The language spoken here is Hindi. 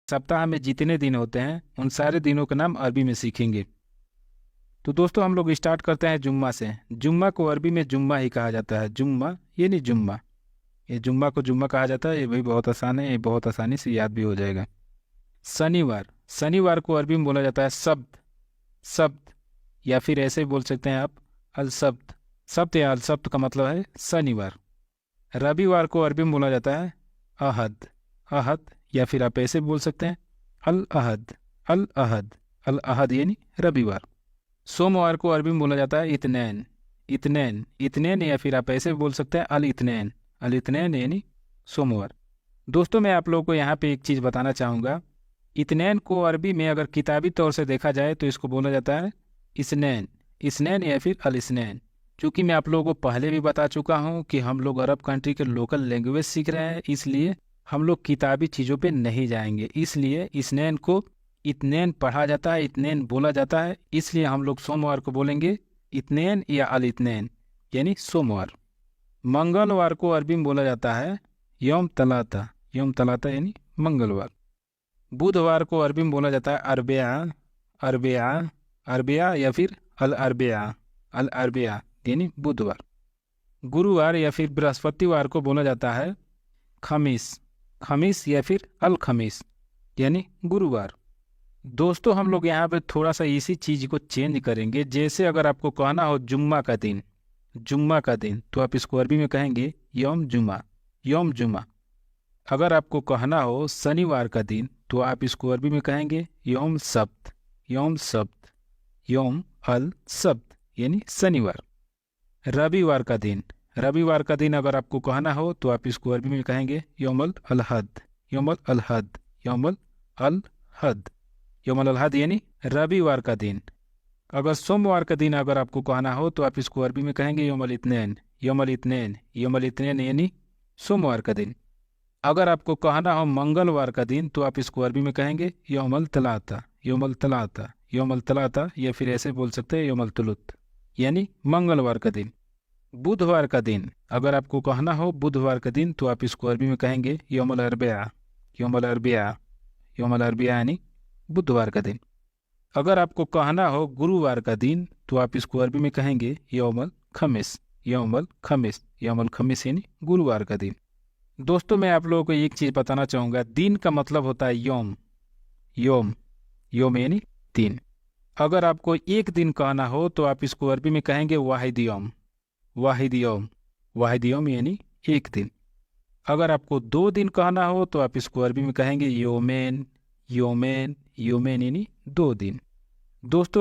सप्ताह में जितने दिन होते हैं उन सारे दिनों के नाम अरबी में सीखेंगे। तो दोस्तों हम लोग स्टार्ट करते हैं जुम्मा से। जुम्मा को अरबी में जुम्मा ही कहा जाता है। जुम्मा ये नहीं जुम्मा, ये जुम्मा को जुम्मा कहा जाता है। ये भी बहुत आसान है, ये बहुत आसानी से याद भी हो जाएगा। शनिवार, शनिवार को अरबी में बोला जाता है सब्त। सब्त, या फिर ऐसे ही बोल सकते हैं आप अल सब्त। सब्त या अल सब्त का मतलब है शनिवार। रविवार को अरबी में बोला जाता है अहद। अहद, या फिर आप ऐसे बोल सकते हैं अल अहद। अल अहद, अल अहद यानी रविवार। सोमवार को अरबी में बोला जाता है इत्नैन। इत्नैन, इत्नैन, या फिर आप ऐसे बोल सकते हैं अल इत्नैन। अल इत्नैन यानी सोमवार। दोस्तों मैं आप लोगों को यहाँ पे एक चीज़ बताना चाहूँगा। इत्नैन को अरबी में अगर किताबी तौर से देखा जाए तो इसको बोला जाता है इसनैन। इसनैन या फिर अल इसनैन। चूँकि मैं आप लोगों को पहले भी बता चुका हूँ कि हम लोग अरब कंट्री के लोकल लैंग्वेज सीख रहे हैं, इसलिए हम लोग किताबी चीज़ों पे नहीं जाएंगे। इसलिए इसनैन को इत्नैन पढ़ा जाता है, इत्नैन बोला जाता है। इसलिए हम लोग सोमवार को बोलेंगे इत्नैन या अल इत्नैन यानी सोमवार। मंगलवार को अरबी में बोला जाता है यौम तलाता। यौम तलाता यानी मंगलवार। बुधवार को अरबी में बोला जाता है अरबिया। अरबिया, अरबिया या फिर अल अरबिया। अल अरबिया यानी बुधवार। गुरुवार या फिर बृहस्पतिवार को बोला जाता है खमीस। खमीस या फिर अल खमीस यानी गुरुवार। दोस्तों हम लोग यहाँ पे थोड़ा सा इसी चीज़ को चेंज करेंगे। जैसे अगर आपको कहना हो जुम्मा का दिन, जुम्मा का दिन, तो आप इसको अरबी में कहेंगे यौम जुमा। यौम जुमा। अगर आपको कहना हो शनिवार का दिन तो आप इसको अरबी में कहेंगे यौम सब्त। यौम सब्त, यौम अल सब्त यानी शनिवार। रविवार का दिन, रविवार का दिन अगर आपको कहना हो तो आप इसको अरबी में कहेंगे यौमल अलहद। यौमल अलहद, यौमल अल हद, यौमल अलहद यानी रविवार का दिन। अगर सोमवार का दिन अगर आपको कहना हो तो आप इसको अरबी में कहेंगे यौमल इत्नैन। यौमल इत्नैन, यौमल इत्नैन यानी सोमवार का दिन। अगर आपको कहना हो मंगलवार का दिन तो आप इसको अरबी में कहेंगे यौमल तलाता। यौमल तलाता, यौमल तलाता, या फिर ऐसे बोल सकते हैं यौमल तुलुत यानी मंगलवार का दिन। बुधवार का दिन अगर आपको कहना हो बुधवार का दिन तो आप इसको अरबी में कहेंगे यौमल अरबिया। यौमल अरबिया, यौमल अरबिया यानी बुधवार का दिन। अगर आपको कहना हो गुरुवार का दिन तो आप इसको अरबी में कहेंगे यौमल खमीस। यौमल खमीस, यौमल खमीस यानी गुरुवार का दिन। दोस्तों मैं आप लोगों को एक चीज़ बताना चाहूँगा। दिन का मतलब होता है यौम। यौम, यौम यानी दिन। अगर आपको एक दिन कहना हो तो आप इसको अरबी में कहेंगे वाहिद यौम। वाहिद यौम, वाहिद यौम यानी एक दिन। अगर आपको 2 दिन कहना हो तो आप इसको अरबी में कहेंगे योमेन। योमेन, योमेन यानी 2 दिन। दोस्तों